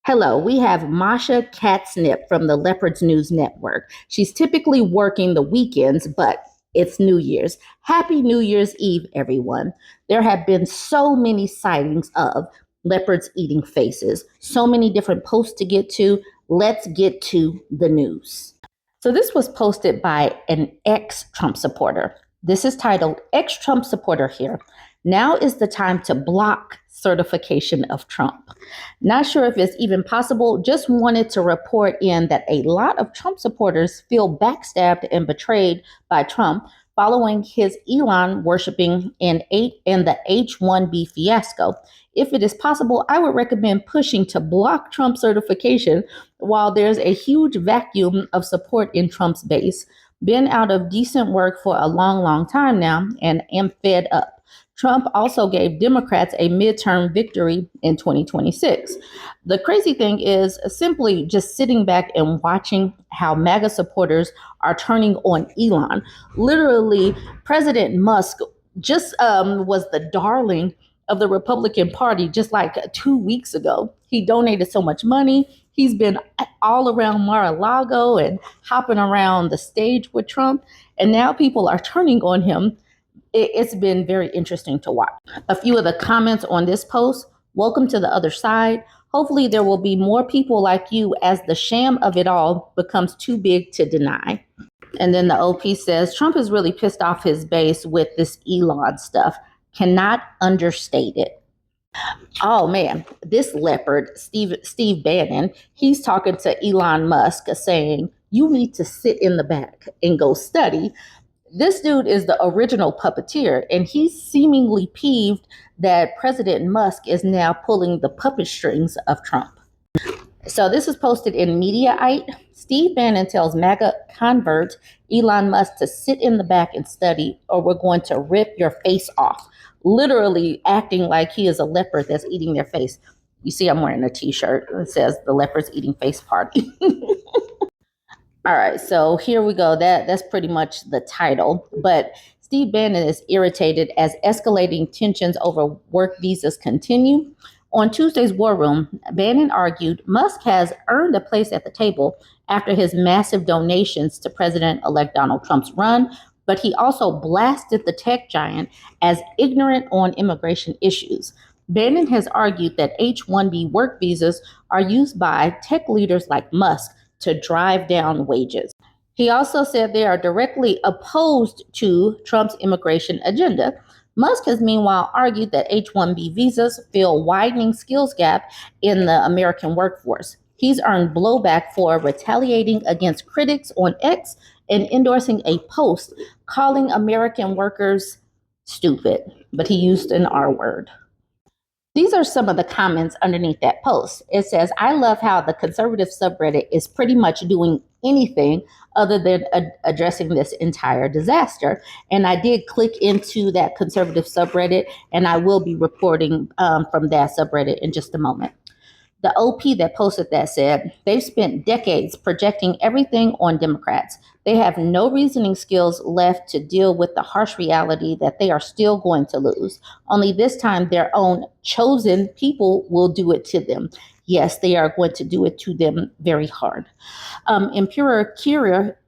Hello, we have Masha Katsnip from the Leopards News Network. She's typically working the weekends, but it's New Year's. Happy New Year's Eve, everyone. There have been so many sightings of leopards eating faces, so many different posts to get to. Let's get to the news. So, this was posted by an ex Trump supporter. This is titled Ex Trump Supporter Here. Now is the time to block certification of Trump. Not sure if it's even possible. Just wanted to report in that a lot of Trump supporters feel backstabbed and betrayed by Trump following his Elon worshiping in the H-1B fiasco. If it is possible, I would recommend pushing to block Trump certification while there's a huge vacuum of support in Trump's base. Been out of decent work for a long, long time now and am fed up. Trump also gave Democrats a midterm victory in 2026. The crazy thing is simply just sitting back and watching how MAGA supporters are turning on Elon. Literally, President Musk just was the darling of the Republican Party just like 2 weeks ago. He donated so much money. He's been all around Mar-a-Lago and hopping around the stage with Trump. And now people are turning on him. It's been very interesting to watch. A few of the comments on this post: welcome to the other side. Hopefully there will be more people like you as the sham of it all becomes too big to deny. And then the OP says, Trump is really pissed off his base with this Elon stuff. Cannot understate it. Oh man, this leopard, Steve Bannon, he's talking to Elon Musk saying, you need to sit in the back and go study. This dude is the original puppeteer, and he's seemingly peeved that President Musk is now pulling the puppet strings of Trump. So this is posted in Mediaite. Steve Bannon tells MAGA convert Elon Musk to sit in the back and study, or we're going to rip your face off. Literally acting like he is a leopard that's eating their face. You see, I'm wearing a t-shirt that says the leopard's eating face party. All right, so here we go. That's pretty much the title. But Steve Bannon is irritated as escalating tensions over work visas continue. On Tuesday's War Room, Bannon argued Musk has earned a place at the table after his massive donations to President-elect Donald Trump's run, but he also blasted the tech giant as ignorant on immigration issues. Bannon has argued that H-1B work visas are used by tech leaders like Musk to drive down wages. He also said they are directly opposed to Trump's immigration agenda. Musk has meanwhile argued that H-1B visas fill widening skills gap in the American workforce. He's earned blowback for retaliating against critics on X and endorsing a post calling American workers stupid, but he used an R word. These are some of the comments underneath that post. It says, I love how the conservative subreddit is pretty much doing anything other than addressing this entire disaster. And I did click into that conservative subreddit, and I will be reporting from that subreddit in just a moment. The OP that posted that said, they've spent decades projecting everything on Democrats. They have no reasoning skills left to deal with the harsh reality that they are still going to lose. Only this time their own chosen people will do it to them. Yes, they are going to do it to them very hard. Imperial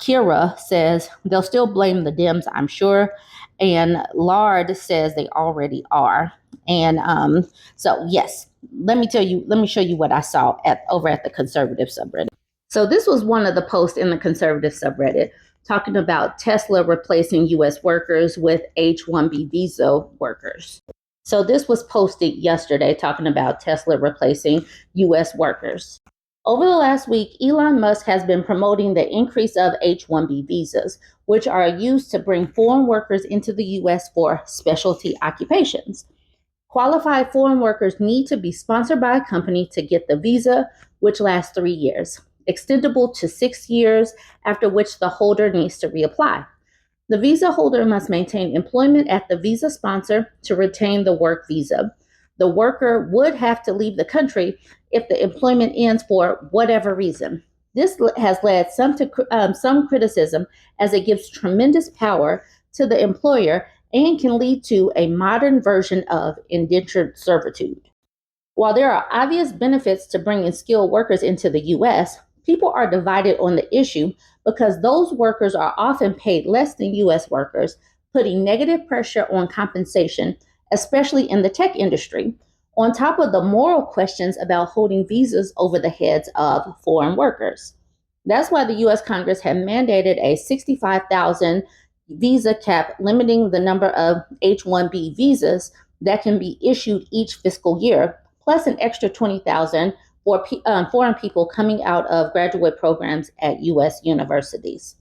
Kira says they'll still blame the Dems, I'm sure. And Lard says they already are. And so, yes, let me show you what I saw over at the conservative subreddit. So this was one of the posts in the conservative subreddit talking about Tesla replacing U.S. workers with H-1B visa workers. So this was posted yesterday talking about Tesla replacing U.S. workers. Over the last week, Elon Musk has been promoting the increase of H-1B visas, which are used to bring foreign workers into the U.S. for specialty occupations. Qualified foreign workers need to be sponsored by a company to get the visa, which lasts 3 years, extendable to 6 years, after which the holder needs to reapply. The visa holder must maintain employment at the visa sponsor to retain the work visa. The worker would have to leave the country if the employment ends for whatever reason. This has led some criticism as it gives tremendous power to the employer and can lead to a modern version of indentured servitude. While there are obvious benefits to bringing skilled workers into the US, people are divided on the issue because those workers are often paid less than US workers, putting negative pressure on compensation, especially in the tech industry, on top of the moral questions about holding visas over the heads of foreign workers. That's why the US Congress had mandated a 65,000 visa cap, limiting the number of H-1B visas that can be issued each fiscal year, plus an extra 20,000 for foreign people coming out of graduate programs at US universities.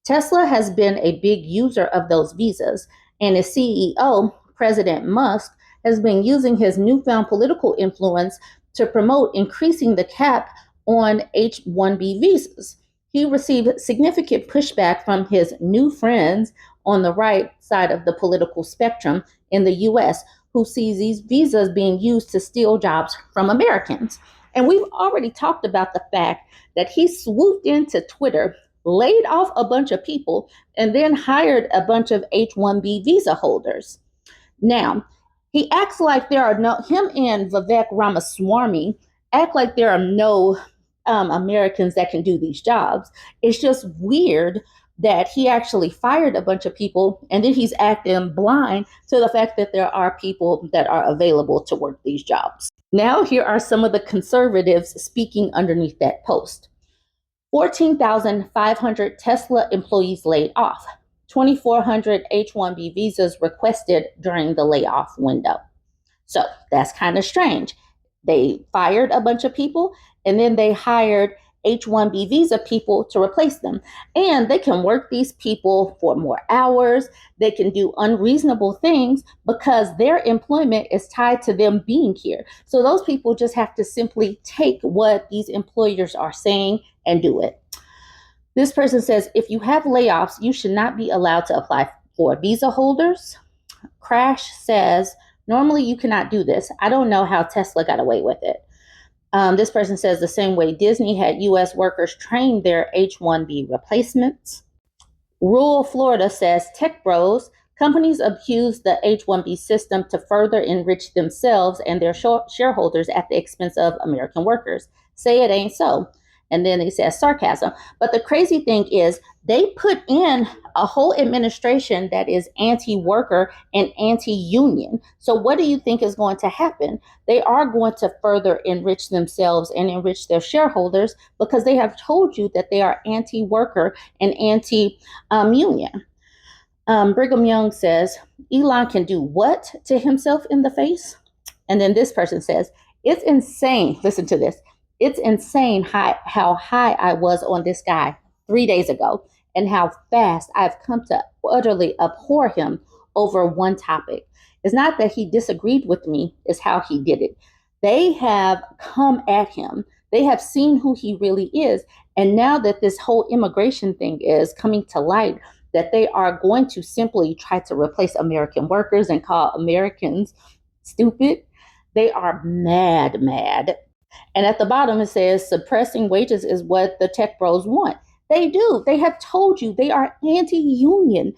Tesla has been a big user of those visas, and its CEO, President Musk, has been using his newfound political influence to promote increasing the cap on H-1B visas. He received significant pushback from his new friends on the right side of the political spectrum in the US, who sees these visas being used to steal jobs from Americans. And we've already talked about the fact that he swooped into Twitter, laid off a bunch of people, and then hired a bunch of H-1B visa holders. Now, he acts like there are no, him and Vivek Ramaswamy act like there are no Americans that can do these jobs. It's just weird that he actually fired a bunch of people and then he's acting blind to the fact that there are people that are available to work these jobs. Now, here are some of the conservatives speaking underneath that post. 14,500 Tesla employees laid off. 2,400 H-1B visas requested during the layoff window. So that's kind of strange. They fired a bunch of people and then they hired H-1B visa people to replace them. And they can work these people for more hours. They can do unreasonable things because their employment is tied to them being here. So those people just have to simply take what these employers are saying and do it. This person says, if you have layoffs, you should not be allowed to apply for visa holders. Crash says, normally you cannot do this. I don't know how Tesla got away with it. This person says the same way Disney had US workers train their H-1B replacements. Rural Florida says, tech bros, companies abuse the H-1B system to further enrich themselves and their shareholders at the expense of American workers. Say it ain't so. And then he says sarcasm. But the crazy thing is they put in a whole administration that is anti-worker and anti-union. So what do you think is going to happen? They are going to further enrich themselves and enrich their shareholders because they have told you that they are anti-worker and anti-union. Brigham Young says, Elon can do what to himself in the face? And then this person says, it's insane. Listen to this. It's insane how high I was on this guy 3 days ago and how fast I've come to utterly abhor him over one topic. It's not that he disagreed with me, it's how he did it. They have come at him. They have seen who he really is. And now that this whole immigration thing is coming to light, that they are going to simply try to replace American workers and call Americans stupid, they are mad. And at the bottom, it says suppressing wages is what the tech bros want. They do. They have told you they are anti-union.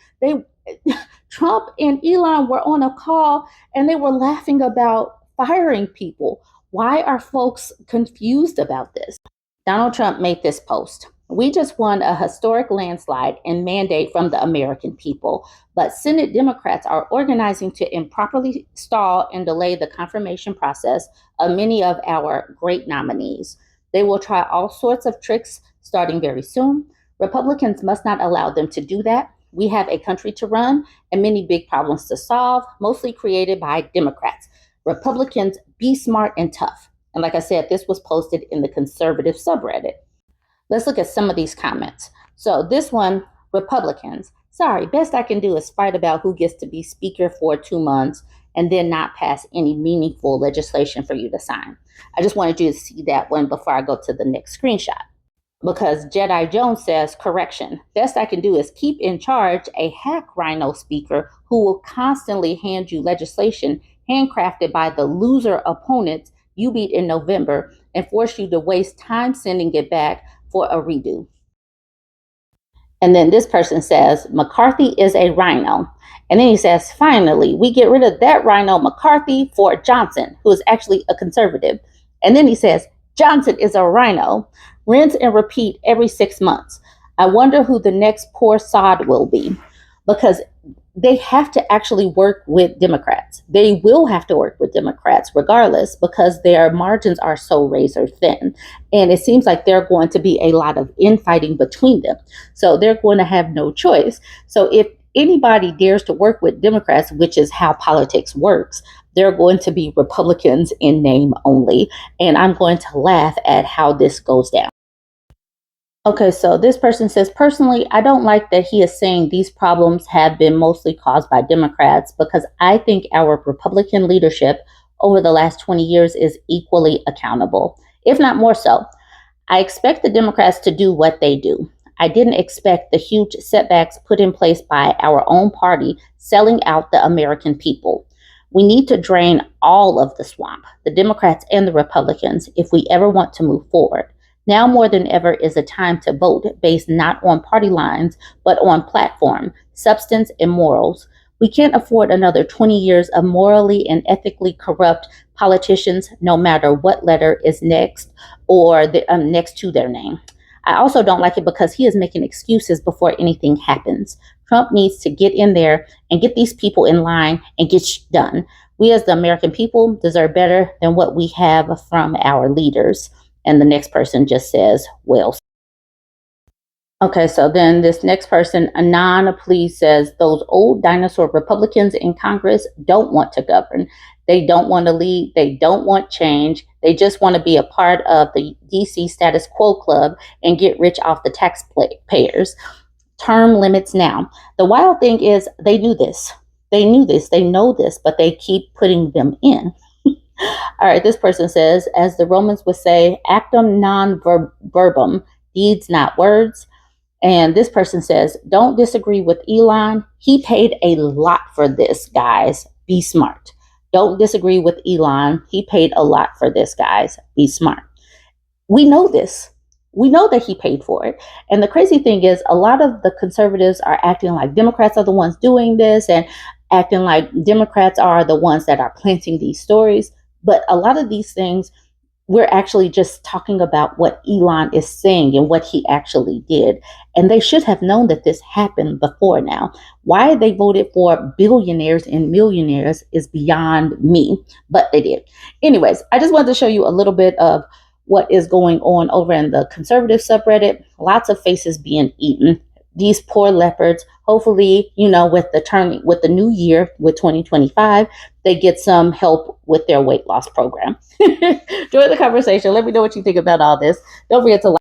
Trump and Elon were on a call and they were laughing about firing people. Why are folks confused about this? Donald Trump made this post. We just won a historic landslide and mandate from the American people, but Senate Democrats are organizing to improperly stall and delay the confirmation process of many of our great nominees. They will try all sorts of tricks starting very soon. Republicans must not allow them to do that. We have a country to run and many big problems to solve, mostly created by Democrats. Republicans, be smart and tough. And like I said, this was posted in the conservative subreddit. Let's look at some of these comments. So this one, Republicans. Sorry, best I can do is fight about who gets to be speaker for 2 months and then not pass any meaningful legislation for you to sign. I just wanted you to see that one before I go to the next screenshot. Because Jedi Jones says, correction, best I can do is keep in charge a hack rhino speaker who will constantly hand you legislation handcrafted by the loser opponents you beat in November and force you to waste time sending it back for a redo. And then this person says, McCarthy is a rhino. And then he says, finally, we get rid of that rhino McCarthy for Johnson, who is actually a conservative. And then he says, Johnson is a rhino. Rinse and repeat every 6 months. I wonder who the next poor sod will be, because they have to actually work with Democrats. They will have to work with Democrats regardless, because their margins are so razor thin. And it seems like there are going to be a lot of infighting between them. So they're going to have no choice. So if anybody dares to work with Democrats, which is how politics works, they're going to be Republicans in name only. And I'm going to laugh at how this goes down. Okay, so this person says, personally, I don't like that he is saying these problems have been mostly caused by Democrats, because I think our Republican leadership over the last 20 years is equally accountable, if not more so. I expect the Democrats to do what they do. I didn't expect the huge setbacks put in place by our own party selling out the American people. We need to drain all of the swamp, the Democrats and the Republicans, if we ever want to move forward. Now more than ever is a time to vote based not on party lines, but on platform, substance, and morals. We can't afford another 20 years of morally and ethically corrupt politicians, no matter what letter is next or next to their name. I also don't like it because he is making excuses before anything happens. Trump needs to get in there and get these people in line and get done. We as the American people deserve better than what we have from our leaders. And the next person just says, well. Okay, so then this next person, Anon, please, says those old dinosaur Republicans in Congress don't want to govern. They don't want to lead. They don't want change. They just want to be a part of the DC status quo club and get rich off the taxpayers. Term limits now. The wild thing is they knew this. They knew this. They know this, but they keep putting them in. All right, this person says, as the Romans would say, actum non verbum, deeds, not words. And this person says, don't disagree with Elon. He paid a lot for this, guys. Be smart. Don't disagree with Elon. He paid a lot for this, guys. Be smart. We know this. We know that he paid for it. And the crazy thing is, a lot of the conservatives are acting like Democrats are the ones doing this and acting like Democrats are the ones that are planting these stories. But a lot of these things, we're actually just talking about what Elon is saying and what he actually did. And they should have known that this happened before now. Why they voted for billionaires and millionaires is beyond me, but they did. Anyways, I just wanted to show you a little bit of what is going on over in the conservative subreddit. Lots of faces being eaten. These poor leopards, hopefully, with the new year, with 2025, they get some help with their weight loss program. Join the conversation. Let me know what you think about all this. Don't forget to like.